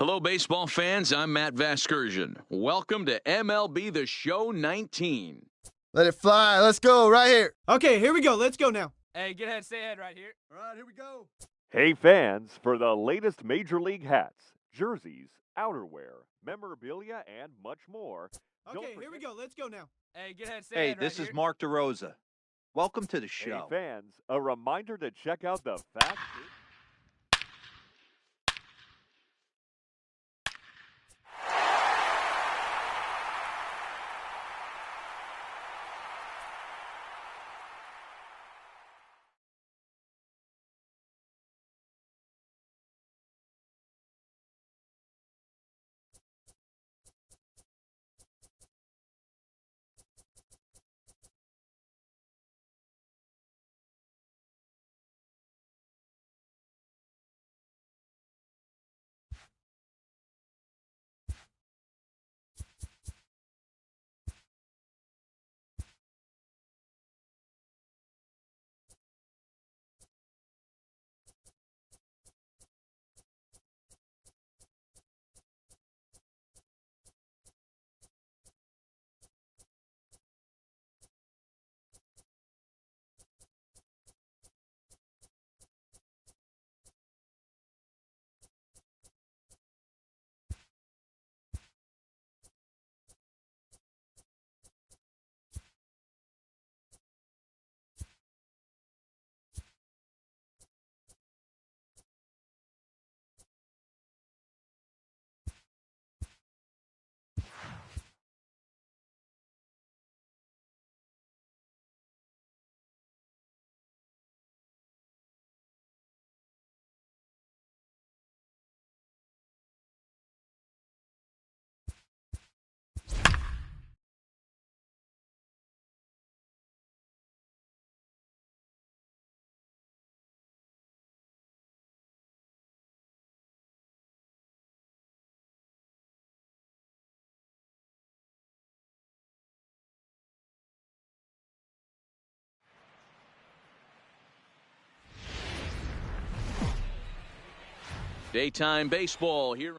Hello, baseball fans. I'm Matt Vasgersian. Welcome to MLB The Show 19. Let it fly. Let's go right here. Okay, here we go. Let's go now. Hey, get ahead, stay ahead right here. All right, here we go. Hey fans, for the latest Major League hats, jerseys, outerwear, memorabilia, and much more. Okay, here we go. Let's go now. Hey, get ahead, stay Hey, ahead right this here. is Mark DeRosa. Welcome to the show. Hey fans, a reminder to check out the Fast. Daytime baseball here.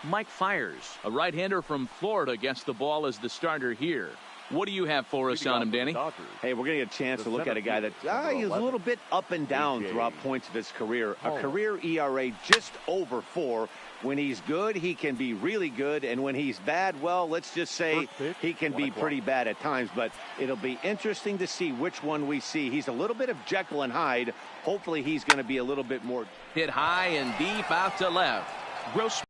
Mike Fires, a right-hander from Florida, gets the ball as the starter here. What do you have for us on him, Danny? Hey, we're going to get a chance to look at a guy that he's a little bit up and down throughout points of his career. A career ERA just over 4. When he's good, he can be really good. And when he's bad, well, let's just say he can be pretty bad at times. But it'll be interesting to see which one we see. He's a little bit of Jekyll and Hyde. Hopefully he's going to be a little bit more. Hit high and deep out to left. Gross.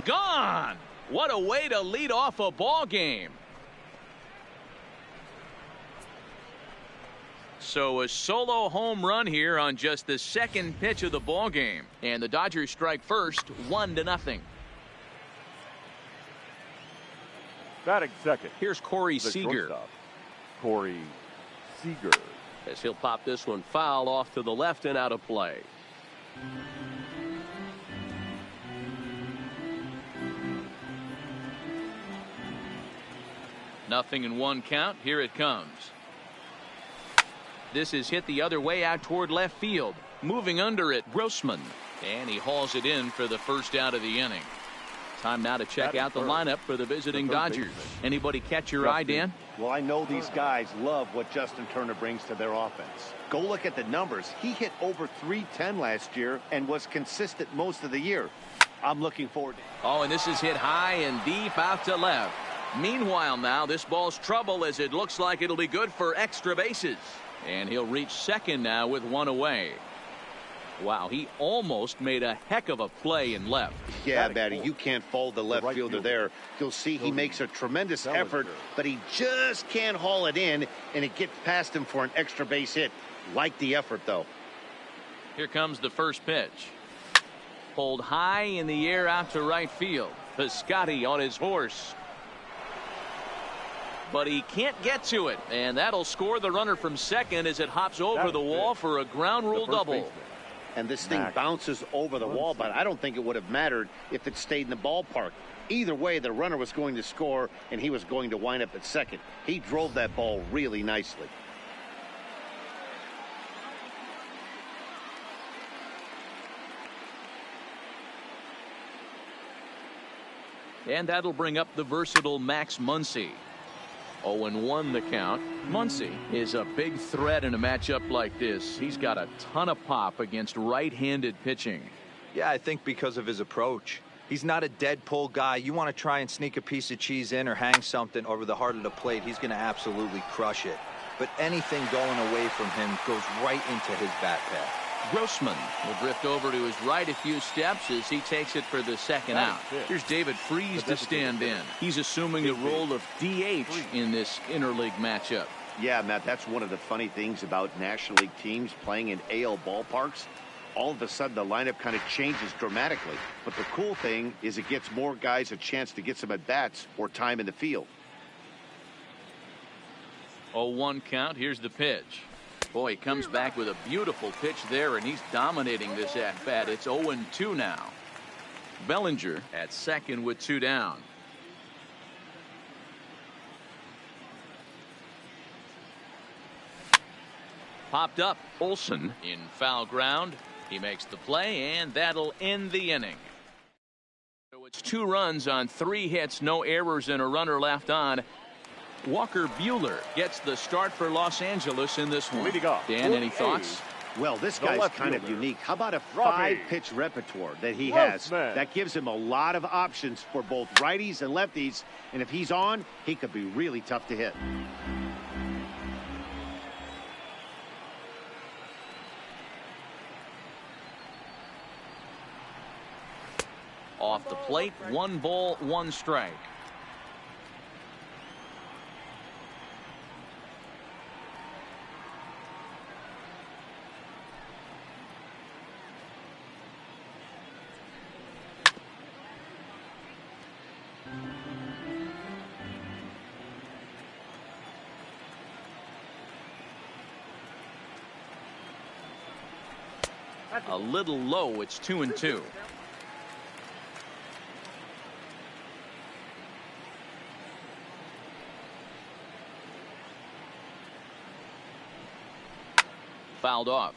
Gone. What a way to lead off a ball game. So a solo home run here on just the second pitch of the ball game, and the Dodgers strike first, 1-0. Batting second. Here's Corey Seager. Corey Seager. As he'll pop this one foul off to the left and out of play. Nothing in one count. Here it comes. This is hit the other way out toward left field. Moving under it, Grossman. And he hauls it in for the first out of the inning. Time now to check out the lineup for the visiting Dodgers. Anybody catch your eye, Dan? Well, I know these guys love what Justin Turner brings to their offense. Go look at the numbers. He hit over .310 last year and was consistent most of the year. I'm looking forward to it. Oh, and this is hit high and deep out to left. Meanwhile now, this ball's trouble as it looks like it'll be good for extra bases. And he'll reach second now with one away. Wow, he almost made a heck of a play in left. Yeah, Matty, you can't fault the left fielder there. You'll see he makes a tremendous effort, but he just can't haul it in, and it gets past him for an extra base hit. Like the effort, though. Here comes the first pitch. Pulled high in the air out to right field. Piscotty on his horse. But he can't get to it, and that'll score the runner from second as it hops over the wall for a ground rule double. And this thing bounces over the wall, but I don't think it would have mattered if it stayed in the ballpark. Either way, the runner was going to score, and he was going to wind up at second. He drove that ball really nicely. And that'll bring up the versatile Max Muncy. 0-1 the count. Muncy is a big threat in a matchup like this. He's got a ton of pop against right-handed pitching. Yeah, I think because of his approach. He's not a dead pull guy. You want to try and sneak a piece of cheese in or hang something over the heart of the plate, he's going to absolutely crush it. But anything going away from him goes right into his bat path. Grossman will drift over to his right a few steps as he takes it for the second out. Here's David Freese to stand in. He's assuming the role of DH in this interleague matchup. Yeah, Matt, that's one of the funny things about National League teams playing in AL ballparks. All of a sudden, the lineup kind of changes dramatically. But the cool thing is it gets more guys a chance to get some at-bats or time in the field. 0-1 count. Here's the pitch. Boy, he comes back with a beautiful pitch there, and he's dominating this at-bat. It's 0-2 now. Bellinger at second with 2 down. Popped up. Olsen in foul ground. He makes the play, and that'll end the inning. So it's 2 runs on 3 hits, no errors, and a runner left on. Walker Buehler gets the start for Los Angeles in this one. Dan, any thoughts? Well, this guy's kind of unique. How about a 5-pitch repertoire that he has? That gives him a lot of options for both righties and lefties. And if he's on, he could be really tough to hit. Off the plate, 1 ball, 1 strike. A little low. It's 2-2. Fouled off.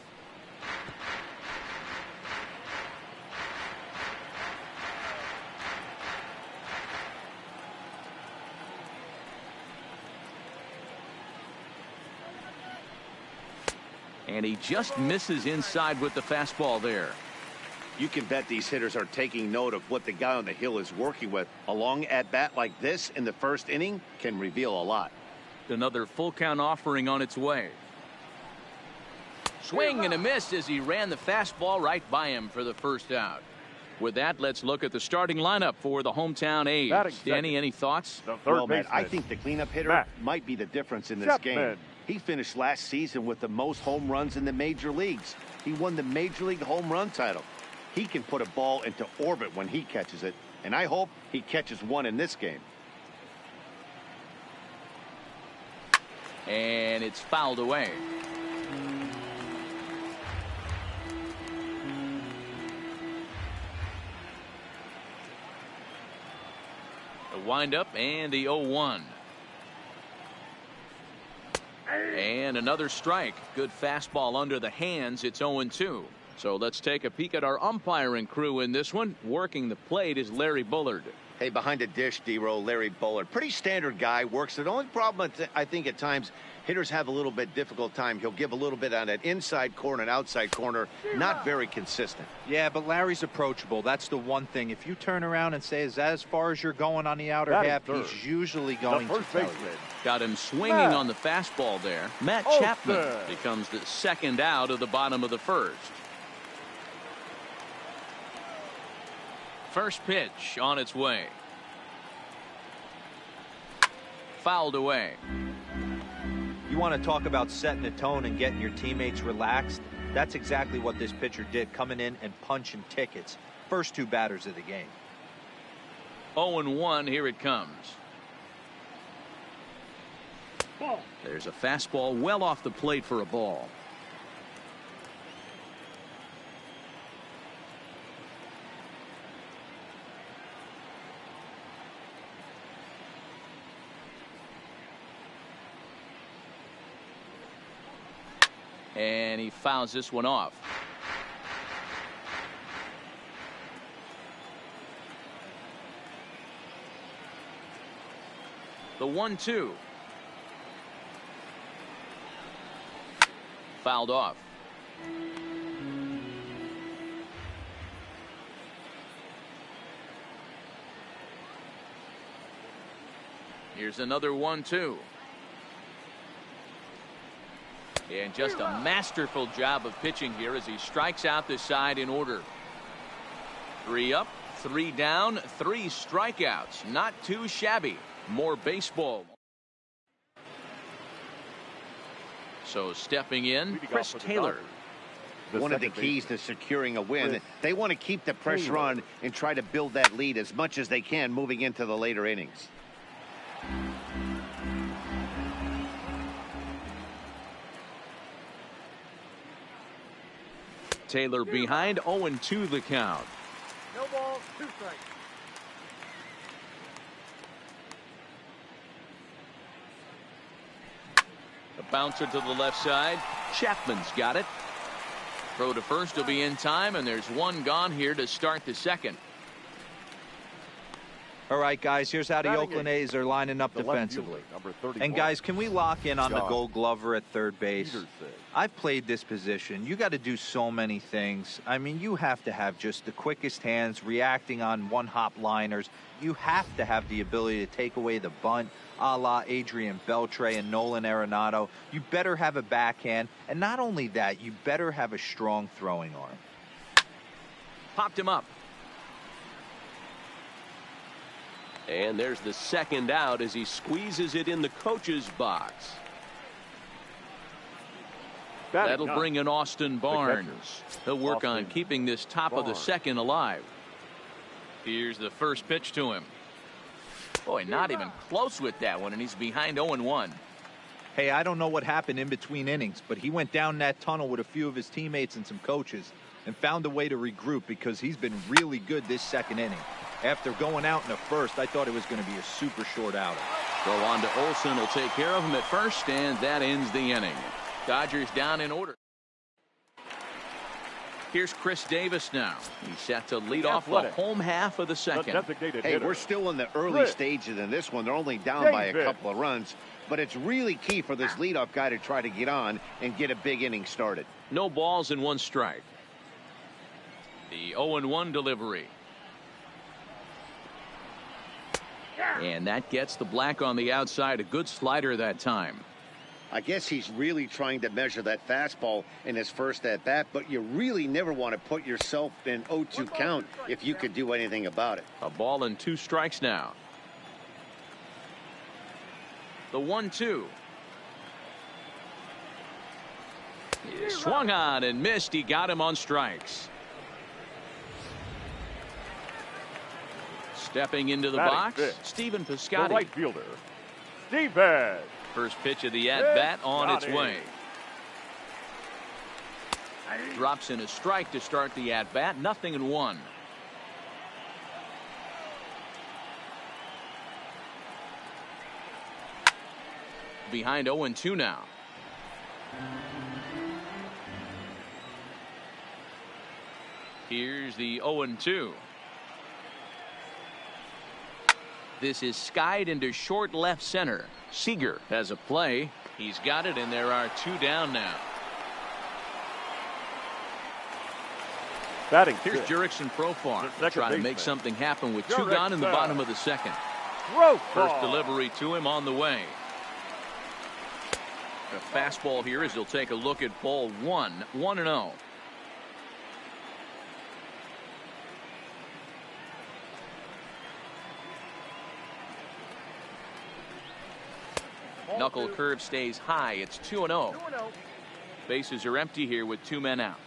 And he just misses inside with the fastball there. You can bet these hitters are taking note of what the guy on the hill is working with. A long at-bat like this in the first inning can reveal a lot. Another full count offering on its way. Swing and a miss as he ran the fastball right by him for the first out. With that, let's look at the starting lineup for the hometown A's. Danny, any thoughts? Well, Matt, I think the cleanup hitter might be the difference in this game. He finished last season with the most home runs in the major leagues. He won the Major League home run title. He can put a ball into orbit when he catches it, and I hope he catches one in this game. And it's fouled away. The windup and the 0-1. And another strike. Good fastball under the hands. It's 0-2. So let's take a peek at our umpiring crew in this one. Working the plate is Larry Bullard. Hey, behind the dish, D-Row, Larry Bullard. Pretty standard guy. Works it. The only problem, I think, at times, hitters have a little bit difficult time. He'll give a little bit on that inside corner and outside corner. Not very consistent. Yeah, but Larry's approachable. That's the one thing. If you turn around and say, is that as far as you're going on the outer half, he's usually going to tell you. Got him swinging on the fastball there. Matt Chapman becomes the second out of the bottom of the first. First pitch on its way. Fouled away. You want to talk about setting the tone and getting your teammates relaxed? That's exactly what this pitcher did, coming in and punching tickets. First 2 batters of the game. 0-1, here it comes. There's a fastball well off the plate for a ball. And he fouls this one off. The 1-2. Fouled off. Here's another 1-2. And just a masterful job of pitching here as he strikes out the side in order. 3 up, 3 down, 3 strikeouts. Not too shabby. More baseball. So stepping in, Chris Taylor. One of the keys to securing a win, they want to keep the pressure on and try to build that lead as much as they can moving into the later innings. Taylor behind, 0-2 the count. No ball, 2 strikes. A bouncer to the left side. Chapman's got it. Throw to first will be in time, and there's 1 gone here to start the second. All right, guys, here's how the Oakland A's are lining up defensively. And, guys, can we lock in on the Gold Glover at third base? I've played this position. You got to do so many things. I mean, you have to have just the quickest hands, reacting on one-hop liners. You have to have the ability to take away the bunt, a la Adrian Beltre and Nolan Arenado. You better have a backhand. And not only that, you better have a strong throwing arm. Popped him up. And there's the second out as he squeezes it in the coach's box. That'll bring in Austin Barnes. He'll work on keeping this top of the second alive. Here's the first pitch to him. Boy, not even close with that one, and he's behind 0-1. Hey, I don't know what happened in between innings, but he went down that tunnel with a few of his teammates and some coaches and found a way to regroup because he's been really good this second inning. After going out in the first, I thought it was going to be a super short outing. Throw on to Olsen will take care of him at first, and that ends the inning. Dodgers down in order. Here's Chris Davis now. He's set to lead off the home half of the second. Hey, we're still in the early stages in this one. They're only down by a couple of runs, but it's really key for this leadoff guy to try to get on and get a big inning started. No balls and 1 strike. The 0-1 delivery. And that gets the black on the outside. A good slider that time. I guess he's really trying to measure that fastball in his first at-bat, but you really never want to put yourself in 0-2 count if you could do anything about it. A ball and 2 strikes now. The 1-2. He swung on and missed. He got him on strikes. Stepping into the box, Stephen Piscotty. The right fielder, Stephen. First pitch of the at-bat on its way. Drops in a strike to start the at-bat. 0-1. Behind 0-2 now. Here's the 0-2. This is skied into short left center. Seager has a play. He's got it, and there are 2 down now. Batting Here's Jurickson Profar trying to make something happen with 2 gone in the bottom of the second. First delivery to him on the way. A fastball here as he'll take a look at ball 1. 1-0. Knuckle curve stays high. It's 2-0. Bases are empty here with 2 men out.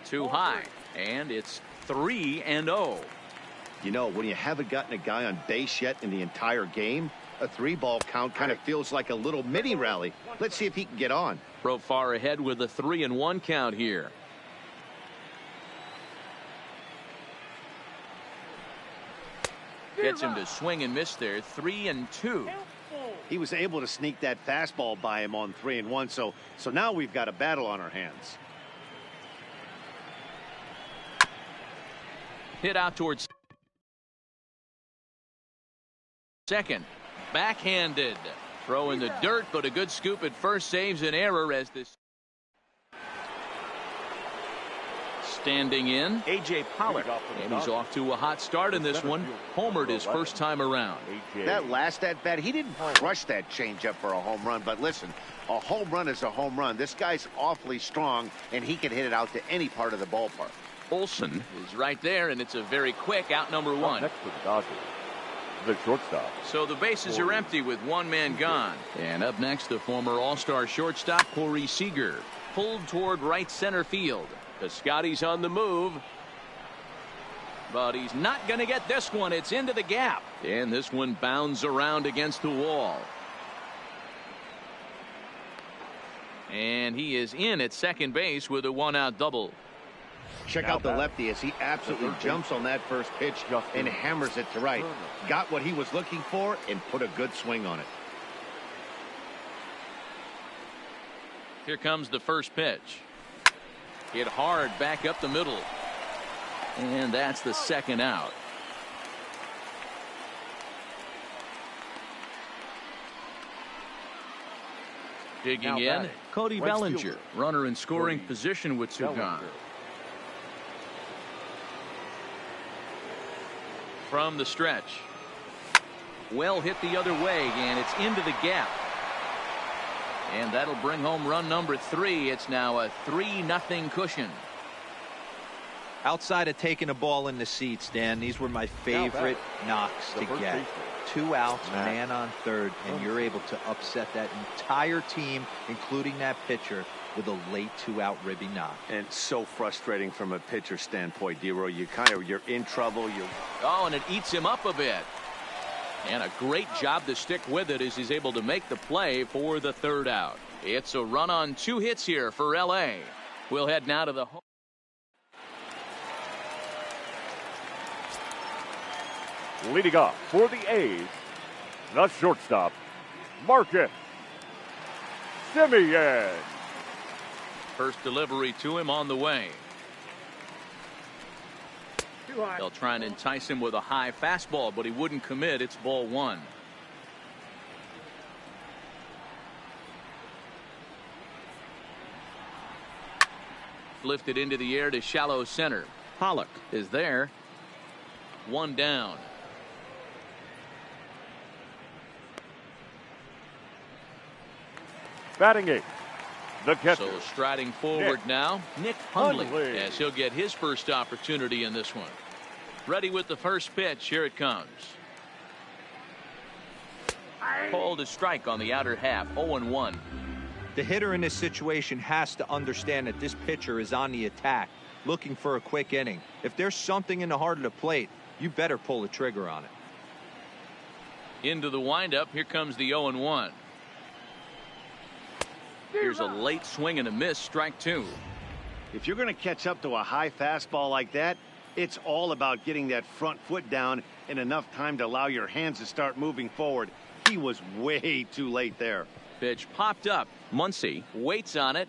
Too high, and it's 3-0. You know, when you haven't gotten a guy on base yet in the entire game, a 3-ball count kind of feels like a little mini rally. Let's see if he can get on. Throw far ahead with a 3-1 count here. Gets him to swing and miss there. 3-2. He was able to sneak that fastball by him on 3-1, so now we've got a battle on our hands. Hit out towards second. Backhanded. Throw in the dirt, but a good scoop at first saves an error as this. Standing in, A.J. Pollard, and he's off to a hot start in this one. Homered his first time around. That last at-bat, he didn't crush that changeup for a home run, but listen, a home run is a home run. This guy's awfully strong, and he can hit it out to any part of the ballpark. Olsen is right there, and it's a very quick out number one. Next for the Dodgers, the shortstop. So the bases are empty with one man gone. And up next, the former All-Star shortstop, Corey Seager, pulled toward right center field. Piscotty's on the move, but he's not going to get this one. It's into the gap, and this one bounds around against the wall. And he is in at second base with a one-out double. Check out the lefty as he absolutely jumps on that first pitch and hammers it to right. Got what he was looking for and put a good swing on it. Here comes the first pitch. Hit hard back up the middle. And that's the second out. Digging in, Cody Bellinger, runner in scoring position with two gone. From the stretch. Well hit the other way, and it's into the gap. And that'll bring home run number 3. It's now a 3-0 cushion. Outside of taking a ball in the seats, Dan, these were my favorite knocks to get. 2 outs, man on third, and you're able to upset that entire team, including that pitcher, with a late 2-out ribby knock. And so frustrating from a pitcher standpoint, D-Roy. You're in trouble. Oh, and it eats him up a bit. And a great job to stick with it as he's able to make the play for the third out. It's a run on 2 hits here for L.A. We'll head now to the home. Leading off for the A's, the shortstop, Marcus Semien. First delivery to him on the way. They'll try and entice him with a high fastball, but he wouldn't commit. It's ball 1. Lifted into the air to shallow center. Pollock is there. 1 down. Batting 8th, the catcher. So striding forward now, Nick Hundley, as he'll get his first opportunity in this one. Ready with the first pitch. Here it comes. Called a strike on the outer half. 0-1. The hitter in this situation has to understand that this pitcher is on the attack, looking for a quick inning. If there's something in the heart of the plate, you better pull the trigger on it. Into the windup. Here comes the 0-1. Here's a late swing and a miss. Strike 2. If you're going to catch up to a high fastball like that, it's all about getting that front foot down in enough time to allow your hands to start moving forward. He was way too late there. Pitch popped up. Muncy waits on it.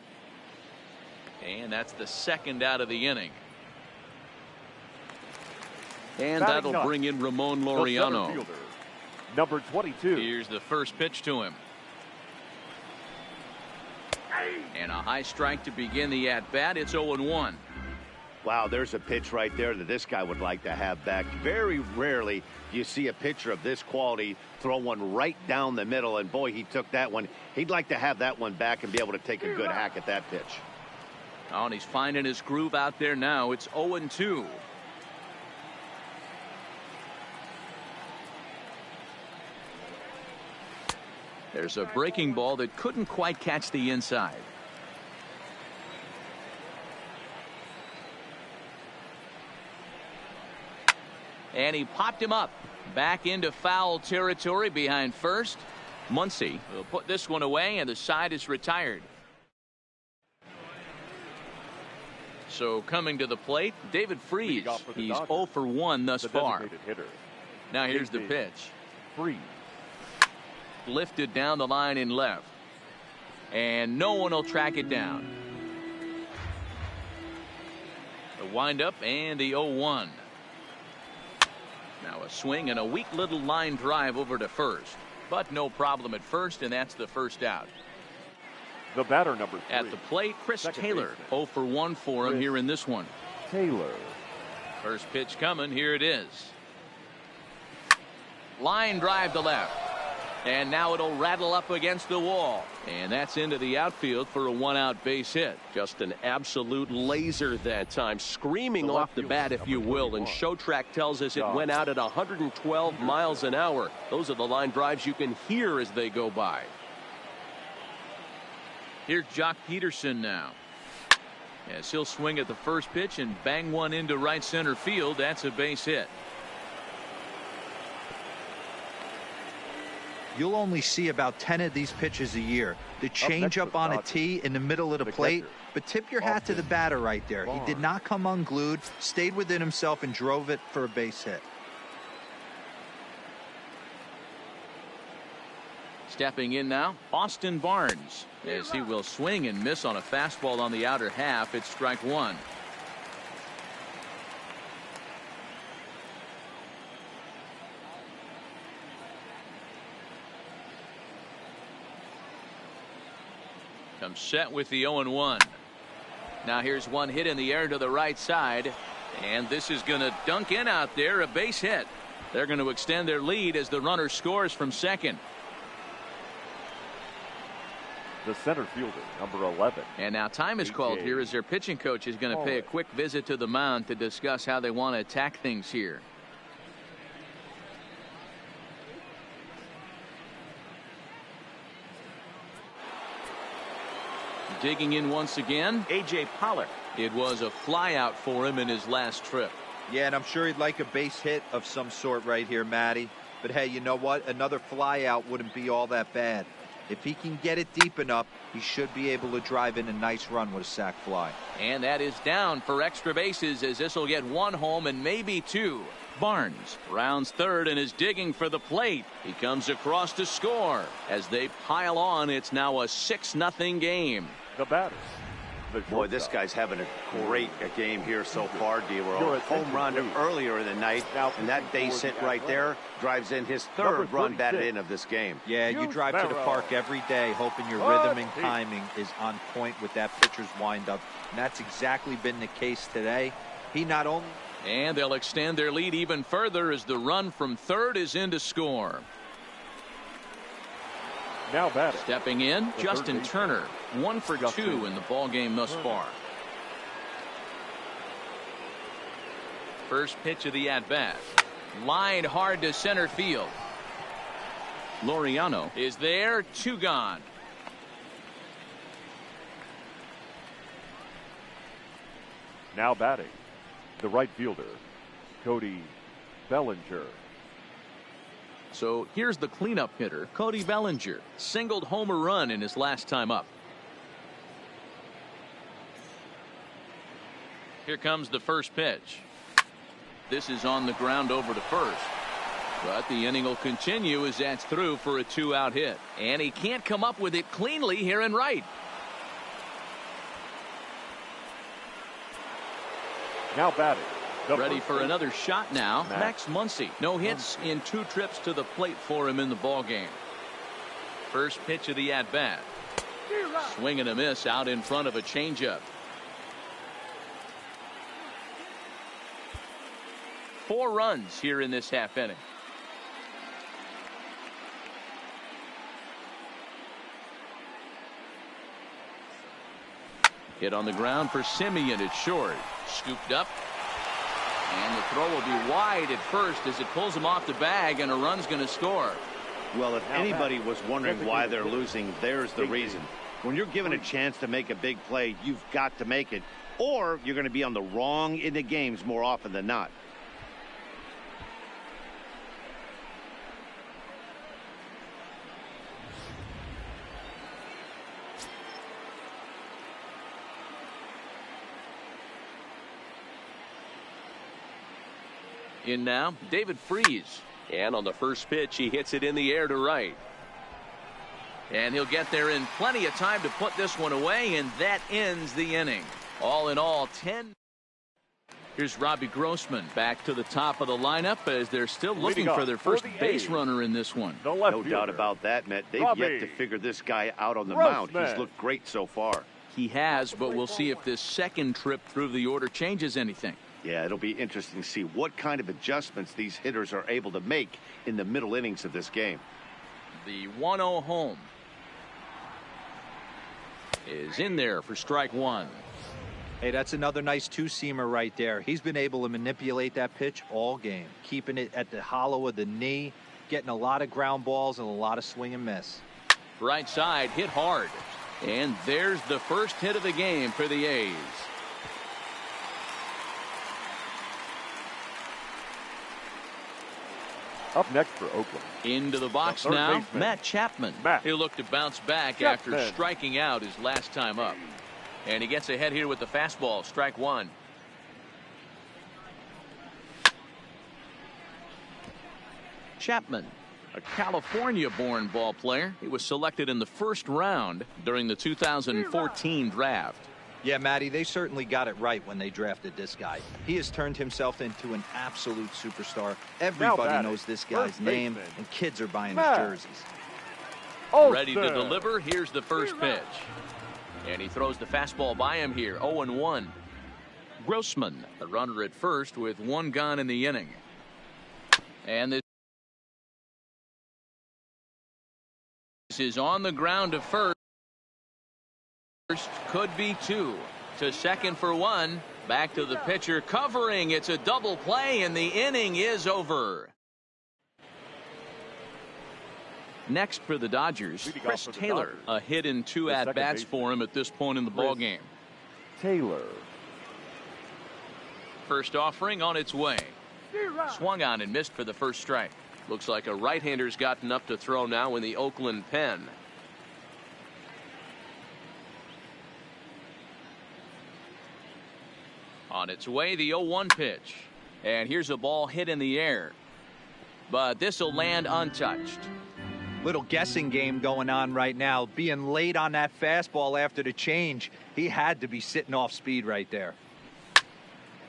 And that's the second out of the inning. And that'll bring in Ramon Laureano. Number 22. Here's the first pitch to him. And a high strike to begin the at-bat. It's 0-1. Wow, there's a pitch right there that this guy would like to have back. Very rarely do you see a pitcher of this quality throw one right down the middle, and boy, he took that one. He'd like to have that one back and be able to take a good hack at that pitch. Oh, and he's finding his groove out there now. It's 0-2. There's a breaking ball that couldn't quite catch the inside. And he popped him up. Back into foul territory behind first. Muncy will put this one away, and the side is retired. So coming to the plate, David Freese. He's 0 for 1 thus far. Now here's the pitch. Freese. Lifted down the line in left. And no one will track it down. The windup and the 0-1. Now a swing and a weak little line drive over to first. But no problem at first, and that's the first out. The batter, number 3. At the plate, Chris Taylor. 0 for 1 for him here in this one. Taylor. First pitch coming. Here it is. Line drive to left. And now it'll rattle up against the wall. And that's into the outfield for a 1-out base hit. Just an absolute laser that time. Screaming off the bat, if you will. And Showtrack tells us it went out at 112 miles an hour. Those are the line drives you can hear as they go by. Here's Jock Peterson now. As he'll swing at the first pitch and bang one into right center field. That's a base hit. You'll only see about 10 of these pitches a year. The changeup on a tee in the middle of the plate. But tip your hat to the batter right there. He did not come unglued, stayed within himself, and drove it for a base hit. Stepping in now, Austin Barnes, as he will swing and miss on a fastball on the outer half. It's strike one. Comes set with the 0-1. Now here's one hit in the air to the right side, and this is going to dunk in out there, a base hit. They're going to extend their lead as the runner scores from second. The center fielder, number 11. And now time is called here as their pitching coach is going to pay a quick visit to the mound to discuss how they want to attack things here. Digging in once again, A.J. Pollock. It was a fly out for him in his last trip. Yeah, and I'm sure he'd like a base hit of some sort right here, Matty. But hey, you know what? Another fly out wouldn't be all that bad. If he can get it deep enough, he should be able to drive in a nice run with a sac fly. And that is down for extra bases, as this will get one home and maybe two. Barnes rounds third and is digging for the plate. He comes across to score. As they pile on, it's now a 6-0 game. The batter. Boy, this guy's having a great game here so far, D-Roll. Home run earlier in the night, and that base hit right there drives in his third run batted in of this game. Yeah, you drive to the park every day hoping your rhythm and timing is on point with that pitcher's windup, and that's exactly been the case today. He not only... And they'll extend their lead even further as the run from third is in to score. Now batting. Stepping in, Justin Turner. 1 for 2 in the ball game thus far. First pitch of the at-bat. Lined hard to center field. Laureano is there, 2 gone. Now batting, the right fielder, Cody Bellinger. So here's the cleanup hitter, Cody Bellinger. Singled home a run in his last time up. Here comes the first pitch. This is on the ground over to first. But the inning will continue as that's through for a 2-out hit. And he can't come up with it cleanly here in right. Now batting. Ready for another shot now. Max Muncy. No hits in 2 trips to the plate for him in the ball game. First pitch of the at-bat. Swing and a miss out in front of a changeup. 4 runs here in this half inning. Hit on the ground for Simeon. It's short. Scooped up. And the throw will be wide at first as it pulls him off the bag, and a run's going to score. Well, if anybody was wondering why they're losing, there's the reason. When you're given a chance to make a big play, you've got to make it, or you're going to be on the wrong end of games more often than not. In now, David Freese. And on the first pitch, he hits it in the air to right. And he'll get there in plenty of time to put this one away, and that ends the inning. All in all, 10. Here's Robbie Grossman back to the top of the lineup as they're still looking for their first base runner in this one. No doubt about that, Matt. They've yet to figure this guy out on the mound. He's looked great so far. He has, but we'll see if this second trip through the order changes anything. Yeah, it'll be interesting to see what kind of adjustments these hitters are able to make in the middle innings of this game. The 1-0 home is in there for strike one. Hey, that's another nice two-seamer right there. He's been able to manipulate that pitch all game, keeping it at the hollow of the knee, getting a lot of ground balls and a lot of swing and miss. Right side hit hard. And there's the first hit of the game for the A's. Up next for Oakland. Into the box now, Matt Chapman. He'll look to bounce back after striking out his last time up. And he gets ahead here with the fastball, strike one. Chapman, a California-born ball player. He was selected in the first round during the 2014 draft. Yeah, Matty, they certainly got it right when they drafted this guy. He has turned himself into an absolute superstar. Everybody knows this guy's name, and kids are buying his jerseys. Ready to deliver. Here's the first pitch. And he throws the fastball by him here, 0-1. Grossman, the runner at first with one gone in the inning. And this is on the ground to first. Could be two. To second for one. Back to the pitcher covering. It's a double play and the inning is over. Next for the Dodgers, Chris Taylor. A hit in two at-bats for him at this point in the ballgame. Taylor. First offering on its way. Swung on and missed for the first strike. Looks like a right-hander's gotten up to throw now in the Oakland pen. On its way, the 0-1 pitch. And here's a ball hit in the air. But this will land untouched. Little guessing game going on right now. Being late on that fastball after the change. He had to be sitting off speed right there.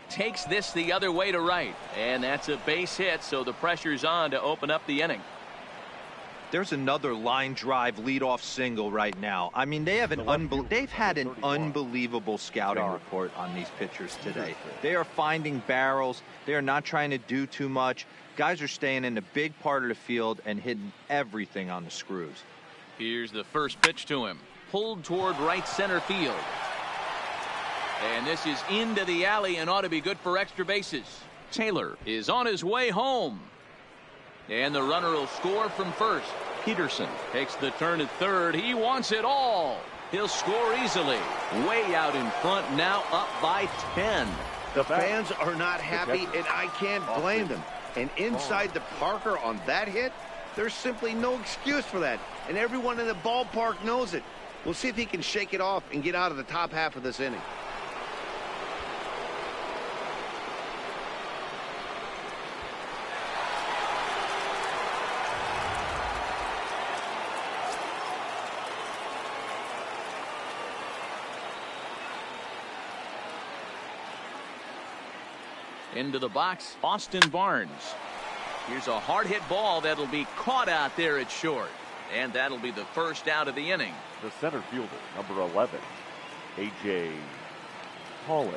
Takes this the other way to right. And that's a base hit, so the pressure's on to open up the inning. There's another line drive leadoff single right now. I mean, they've had an unbelievable scouting report on these pitchers today. They are finding barrels. They are not trying to do too much. Guys are staying in the big part of the field and hitting everything on the screws. Here's the first pitch to him. Pulled toward right center field. And this is into the alley and ought to be good for extra bases. Taylor is on his way home. And the runner will score from first. Peterson takes the turn at third. He wants it all. He'll score easily. Way out in front now, up by 10. The fans are not happy, and I can't blame them. And inside the Parker on that hit, there's simply no excuse for that. And everyone in the ballpark knows it. We'll see if he can shake it off and get out of the top half of this inning. Into the box, Austin Barnes. Here's a hard hit ball that'll be caught out there at short. And that'll be the first out of the inning. The center fielder, number 11, A.J. Pollock.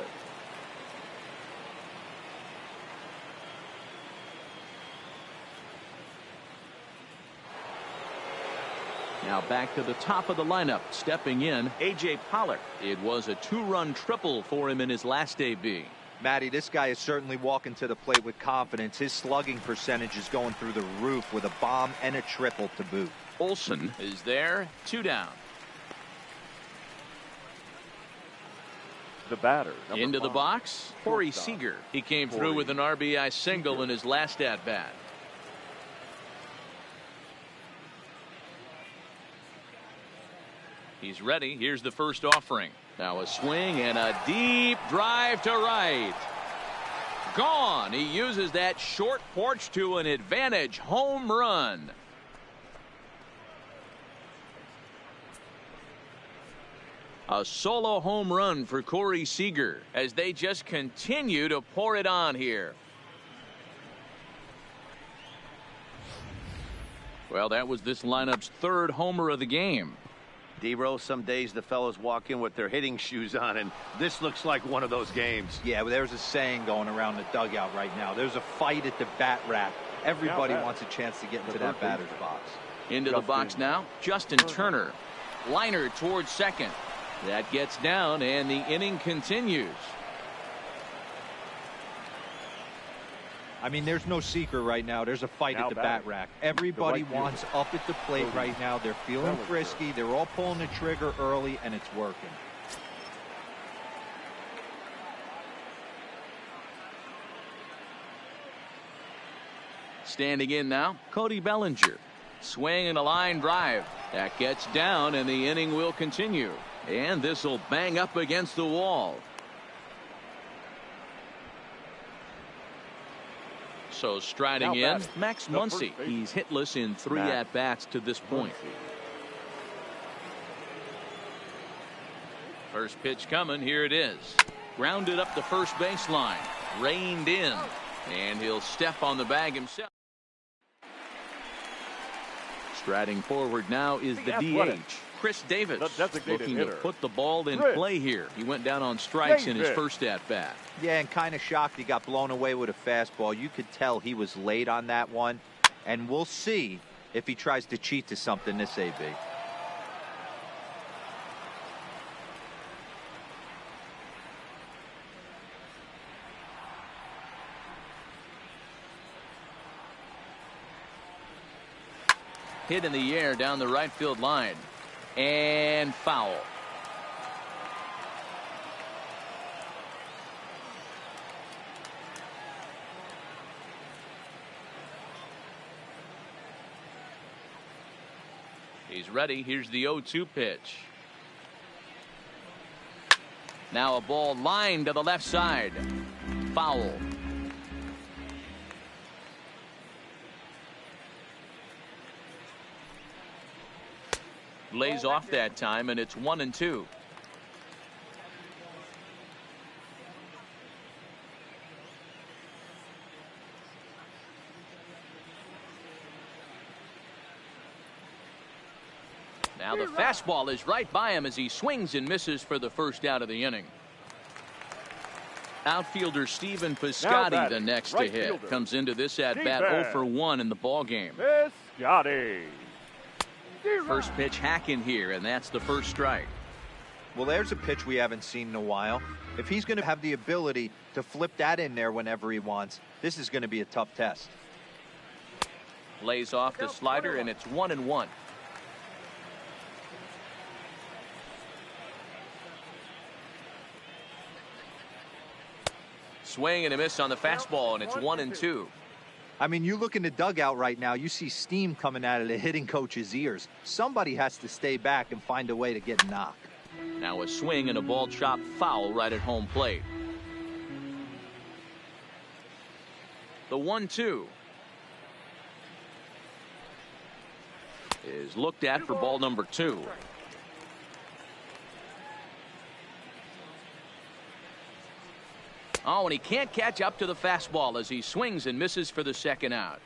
Now back to the top of the lineup, stepping in, A.J. Pollock. It was a two-run triple for him in his last AB. Matty, this guy is certainly walking to the plate with confidence. His slugging percentage is going through the roof with a bomb and a triple to boot. Olsen is there, 2 down. The batter. Into the box, Corey Seager. He came through with an RBI single in his last at-bat. He's ready. Here's the first offering. Now a swing and a deep drive to right. gone. He uses that short porch to an advantage home run. A solo home run for Corey Seager as they just continue to pour it on here. Well, that was this lineup's third homer of the game. D-Rose, some days the fellas walk in with their hitting shoes on, and this looks like one of those games. Yeah, well, there's a saying going around the dugout right now. There's a fight at the bat rack. Everybody wants a chance to get into that batter's box. Into the box now, Justin Turner. Liner towards second. That gets down, and the inning continues. I mean, there's no secret right now. There's a fight at the bat rack. Everybody wants up at the plate right now. They're feeling frisky. They're all pulling the trigger early, and it's working. Standing in now, Cody Bellinger. Swing and a line drive. That gets down, and the inning will continue. And this will bang up against the wall. So striding in, Max Muncy. He's hitless in 3 at-bats to this point. First pitch coming. Here it is. Grounded up the first baseline. Reined in. And he'll step on the bag himself. Striding forward now is the DH, Chris Davis, looking to put the ball in play here. He went down on strikes in his first at-bat. Yeah, and kind of shocked he got blown away with a fastball. You could tell he was late on that one, and we'll see if he tries to cheat to something this AB. Hit in the air down the right field line. And foul. He's ready. Here's the 0-2 pitch. Now a ball lined to the left side. Foul. Lays off that time, and it's 1-2. Now the fastball is right by him as he swings and misses for the first out of the inning. Outfielder Stephen Piscotty, the next to hit, comes into this at-bat 0 for 1 in the ballgame. Piscotty. First pitch hacking here, and that's the first strike. Well, there's a pitch we haven't seen in a while. If he's going to have the ability to flip that in there whenever he wants, this is going to be a tough test. Lays off the slider, and it's 1-1. Swing and a miss on the fastball, and it's 1-2. I mean, you look in the dugout right now, you see steam coming out of the hitting coach's ears. Somebody has to stay back and find a way to get knocked. Now a swing and a ball chopped foul right at home plate. The 1-2 is looked at for ball number 2. Oh, and he can't catch up to the fastball as he swings and misses for the second out.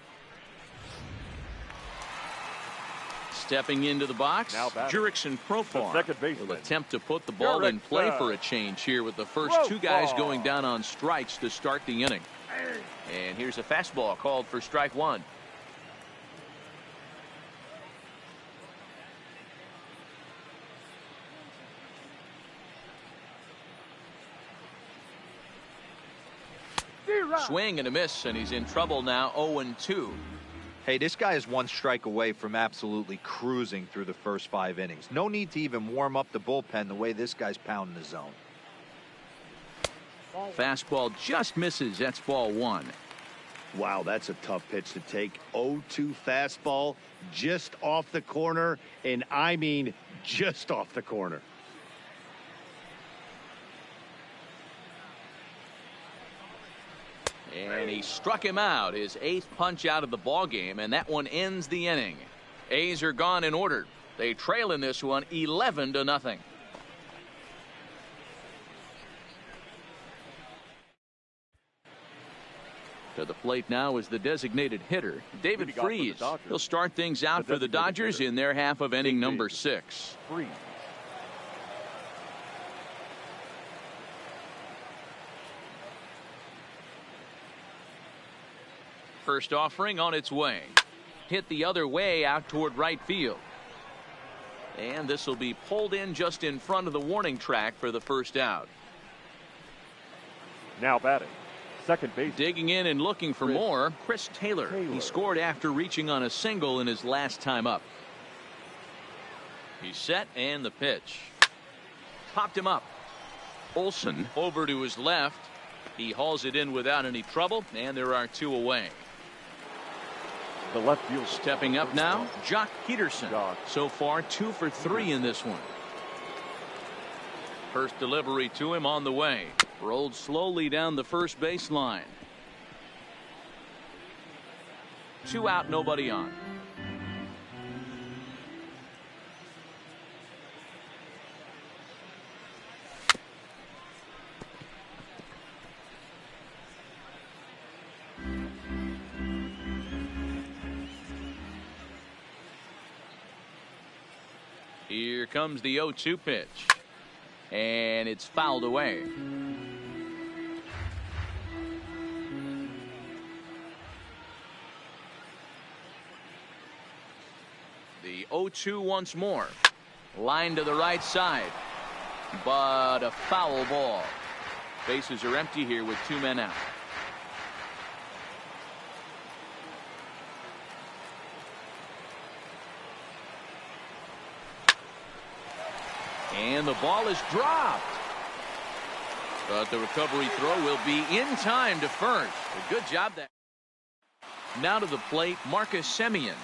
Stepping into the box, Jurickson Profar will attempt to put the ball in play for a change here with the first 2 guys going down on strikes to start the inning. And here's a fastball called for strike 1. Swing and a miss, and he's in trouble now. 0-2. Hey, this guy is 1 strike away from absolutely cruising through the first 5 innings. No need to even warm up the bullpen the way this guy's pounding the zone. Fastball just misses. That's ball 1. Wow, that's a tough pitch to take. 0-2 fastball just off the corner, and I mean just off the corner. And he struck him out, his 8th punch out of the ball game, and that one ends the inning. A's are gone in order. They trail in this one 11-0. To the plate now is the designated hitter, David Freese. He'll start things out for the Dodgers in their half of inning number 6. Freese. First offering on its way. Hit the other way out toward right field. And this will be pulled in just in front of the warning track for the first out. Now batting, second base. Digging in and looking for more, Chris Taylor. He scored after reaching on a single in his last time up. He's set and the pitch. Popped him up. Olsen over to his left. He hauls it in without any trouble, and there are 2 away. The left field. Stepping up now, Jock Peterson. So far 2 for 3 in this one. First delivery to him on the way. Rolled slowly down the first baseline. 2 out, nobody on. Here comes the 0-2 pitch. And it's fouled away. The 0-2 once more. Line to the right side. But a foul ball. Bases are empty here with 2 men out. And the ball is dropped. But the recovery throw will be in time to first. A good job there. Now to the plate, Marcus Semien.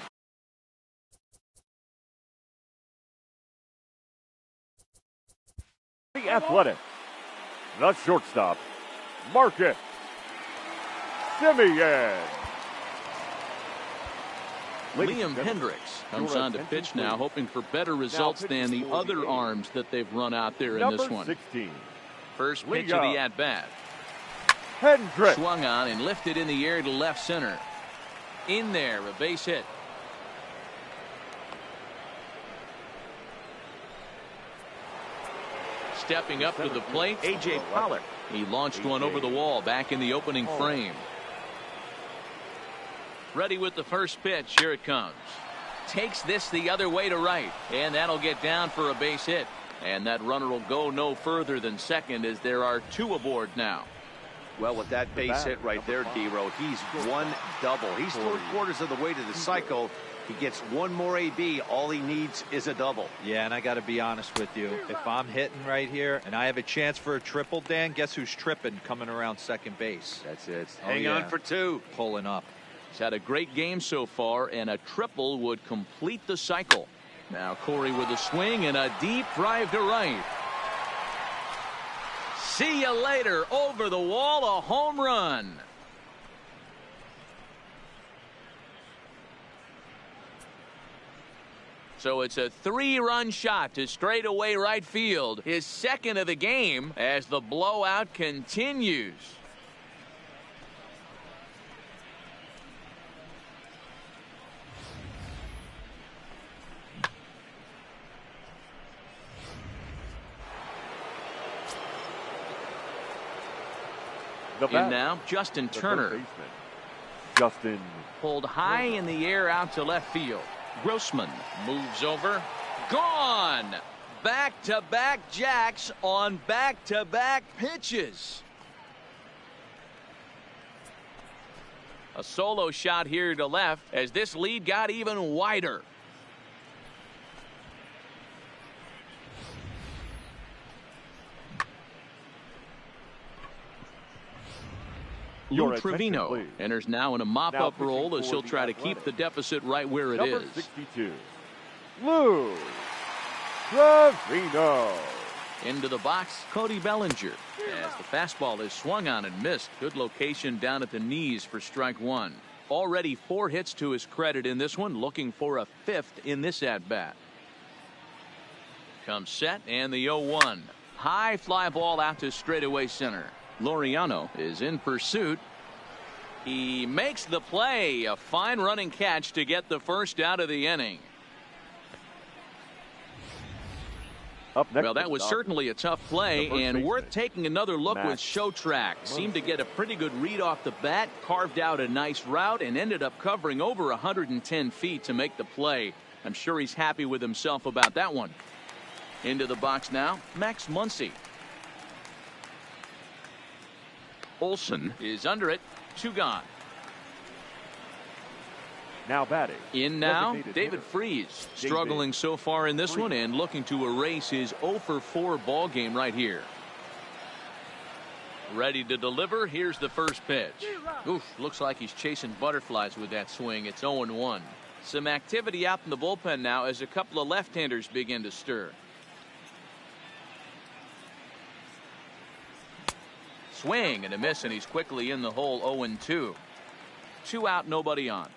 The Athletic. The shortstop, Marcus Semien. Liam Hendricks comes on to pitch now, hoping for better results than the other arms that they've run out there in this one. 16. First pitch of the at-bat. Hendricks. Swung on and lifted in the air to left center. In there, a base hit. Stepping up to the plate, A.J. Pollard. He launched one over the wall back in the opening frame. Ready with the first pitch. Here it comes. Takes this the other way to right. And that'll get down for a base hit. And that runner will go no further than second as there are 2 aboard now. Well, with that base hit right there, D-Row, he's 1 double. He's 3/4 of the way to the cycle. He gets 1 more AB. All he needs is a double. Yeah, and I got to be honest with you. If I'm hitting right here and I have a chance for a triple, Dan, guess who's tripping coming around second base? That's it. Hang on for 2. Pulling up. He's had a great game so far, and a triple would complete the cycle. Now Corey with a swing and a deep drive to right. See you later. Over the wall, a home run. So it's a 3-run shot to straightaway right field. His second of the game as the blowout continues. In now, Justin Turner. Justin. Pulled high in the air out to left field. Grossman moves over. Gone! Back-to-back jacks on back-to-back pitches. A solo shot here to left as this lead got even wider. Lou Trevino enters now in a mop-up role as he'll try to keep the deficit right where it is. 62. Lou Trevino. Into the box, Cody Bellinger. As the fastball is swung on and missed. Good location down at the knees for strike one. Already 4 hits to his credit in this one. Looking for a 5th in this at-bat. Comes set and the 0-1. High fly ball out to straightaway center. Laureano is in pursuit. He makes the play. A fine running catch to get the first out of the inning. Up next, well, that was certainly a tough play and worth taking another look with Showtrack. Seemed to get a pretty good read off the bat, carved out a nice route, and ended up covering over 110 feet to make the play. I'm sure he's happy with himself about that one. Into the box now, Max Muncy. Olson is under it. 2 gone. Now batting. In now, David Freese. Struggling so far in this one and looking to erase his 0-for-4 ball game right here. Ready to deliver. Here's the first pitch. Oof, looks like he's chasing butterflies with that swing. It's 0-1. Some activity out in the bullpen now as a couple of left-handers begin to stir. Swing and a miss, and he's quickly in the hole. 0-2. 2 out, nobody on.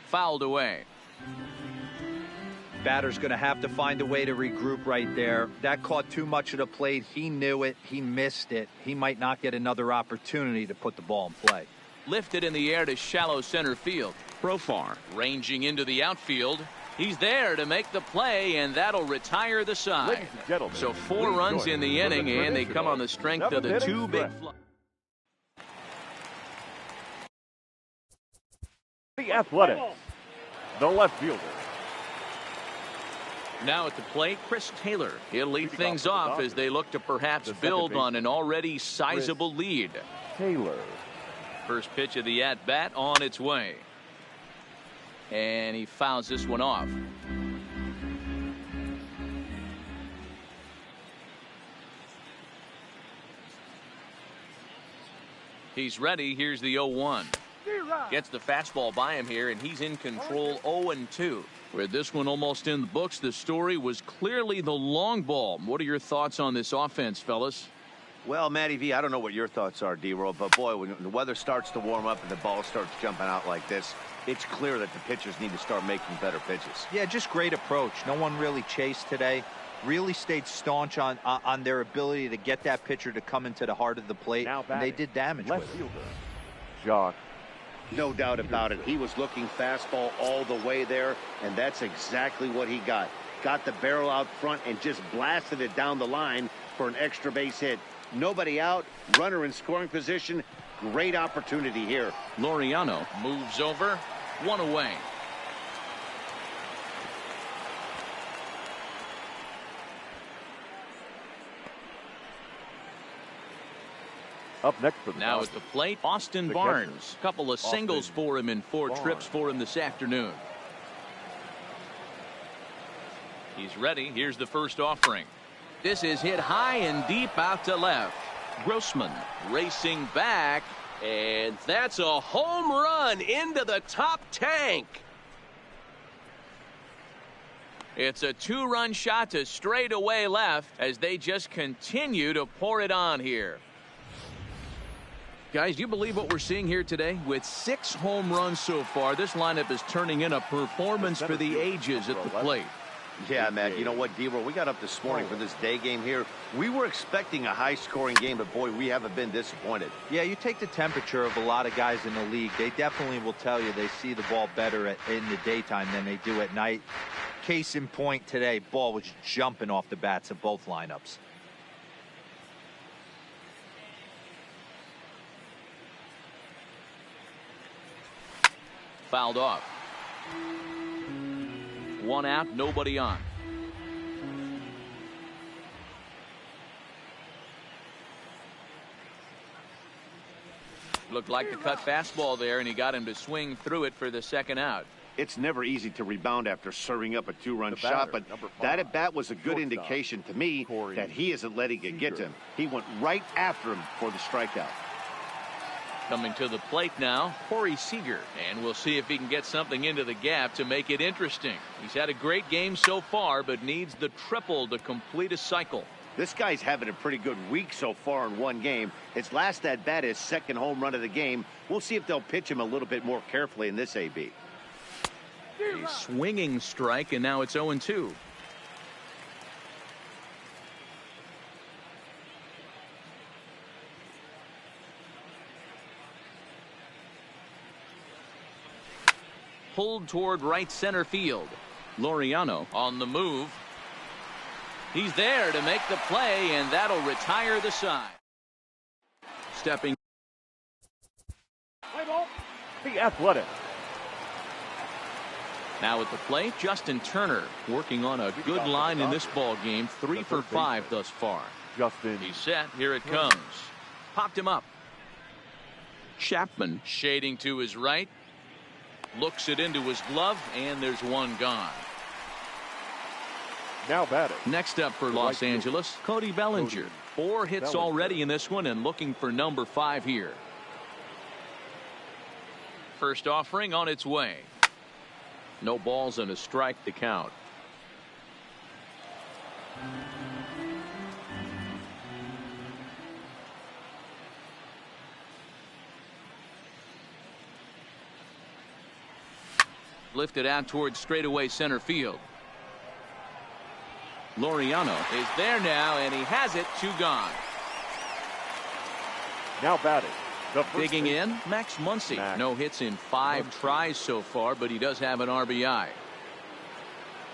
Fouled away. Batter's going to have to find a way to regroup right there. That caught too much of the plate. He knew it. He missed it. He might not get another opportunity to put the ball in play. Lifted in the air to shallow center field. Profar ranging into the outfield. He's there to make the play, and that'll retire the side. So 4 runs in the inning, and they come on the strength of the 2 big flies. The Athletics, the left fielder. Now at the plate, Chris Taylor. He'll lead things off as they look to perhaps build on an already sizable lead. Taylor. First pitch of the at-bat on its way. And he fouls this one off. He's ready. Here's the 0-1. Gets the fastball by him here, and he's in control. 0-2. With this one almost in the books, the story was clearly the long ball. What are your thoughts on this offense, fellas? Well, Matty V, I don't know what your thoughts are, D-Roll, but boy, when the weather starts to warm up and the ball starts jumping out like this, it's clear that the pitchers need to start making better pitches. Yeah, just great approach. No one really chased today. Really stayed staunch on their ability to get that pitcher to come into the heart of the plate, and they did damage with it. Jock. No doubt about it. He was looking fastball all the way there, and that's exactly what he got. Got the barrel out front and just blasted it down the line for an extra base hit. Nobody out, runner in scoring position. Great opportunity here. Laureano moves over, 1 away. Up next for the now at the plate, Austin Barnes. Couple of singles for him in 4 trips for him this afternoon. He's ready. Here's the first offering. This is hit high and deep out to left. Grossman racing back, and that's a home run into the top tank. It's a 2-run shot to straightaway left as they just continue to pour it on here. Guys, do you believe what we're seeing here today? With 6 home runs so far, this lineup is turning in a performance for the ages at the plate. Yeah, Matt, you know what, D-Roll, we got up this morning for this day game here. We were expecting a high-scoring game, but, boy, we haven't been disappointed. Yeah, you take the temperature of a lot of guys in the league. They definitely will tell you they see the ball better in the daytime than they do at night. Case in point today, ball was jumping off the bats of both lineups. Fouled off. 1 out, nobody on. Looked like the cut fastball there, and he got him to swing through it for the 2nd out. It's never easy to rebound after serving up a 2-run shot, but that at bat was a good indication to me that he isn't letting it get to him. He went right after him for the strikeout. Coming to the plate now, Corey Seager, and we'll see if he can get something into the gap to make it interesting. He's had a great game so far, but needs the triple to complete a cycle. This guy's having a pretty good week so far in one game. His last at bat, his second home run of the game. We'll see if they'll pitch him a little bit more carefully in this AB. A swinging strike, and now it's 0-2. Pulled toward right center field. Laureano on the move. He's there to make the play, and that'll retire the side. Stepping. The Athletic. Now at the plate, Justin Turner working on a good line in this ball game. 3 for 5 thus far. Justin. He's set. Here it comes. Popped him up. Chapman shading to his right. Looks it into his glove, and there's one gone. Now batting. Next up for Los Angeles, Cody Bellinger. 4 hits already in this one, and looking for number 5 here. First offering on its way. No balls and a strike to count. Lifted out towards straightaway center field. Laureano is there now, and he has it. 2 gone. Now batting. Digging in, Max Muncy. No hits in 5 tries so far, but he does have an RBI.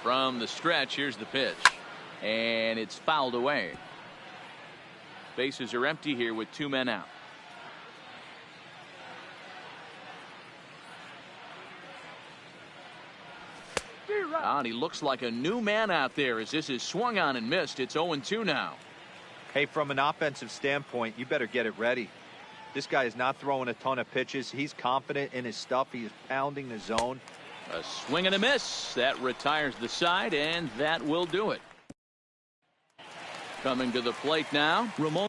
From the stretch, here's the pitch. And it's fouled away. Bases are empty here with 2 men out. And he looks like a new man out there as this is swung on and missed. It's 0-2 now. Hey, from an offensive standpoint, you better get it ready. This guy is not throwing a ton of pitches. He's confident in his stuff. He is pounding the zone. A swing and a miss. That retires the side, and that will do it. Coming to the plate now, Ramon.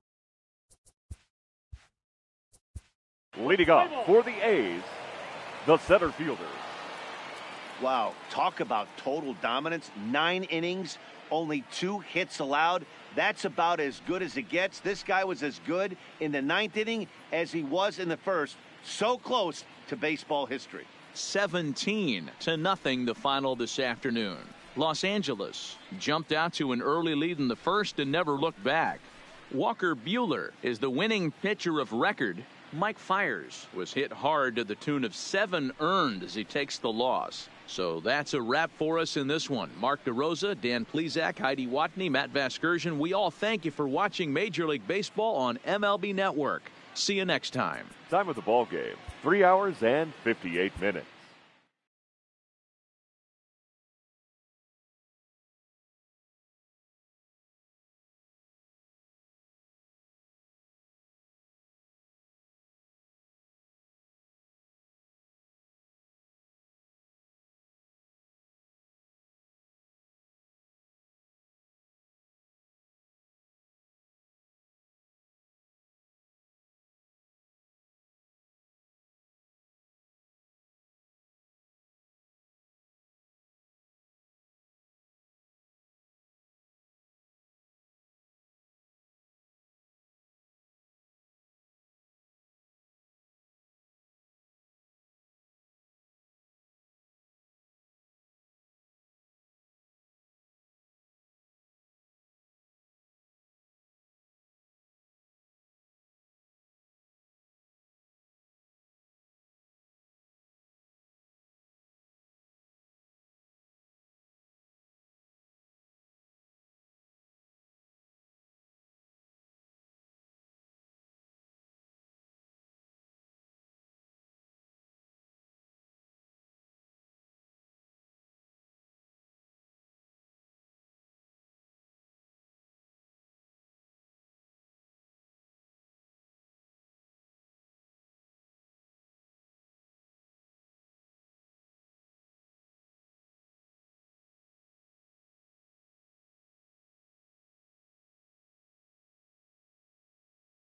Leading off for the A's, the center fielder. Wow, talk about total dominance. 9 innings, only 2 hits allowed. That's about as good as it gets. This guy was as good in the 9th inning as he was in the 1st. So close to baseball history. 17-0 the final this afternoon. Los Angeles jumped out to an early lead in the 1st and never looked back. Walker Buehler is the winning pitcher of record. Mike Fiers was hit hard to the tune of 7 earned as he takes the loss. So that's a wrap for us in this one. Mark DeRosa, Dan Plesac, Heidi Watney, Matt Vasgersian. We all thank you for watching Major League Baseball on MLB Network. See you next time. Time of the ball game, 3 hours and 58 minutes.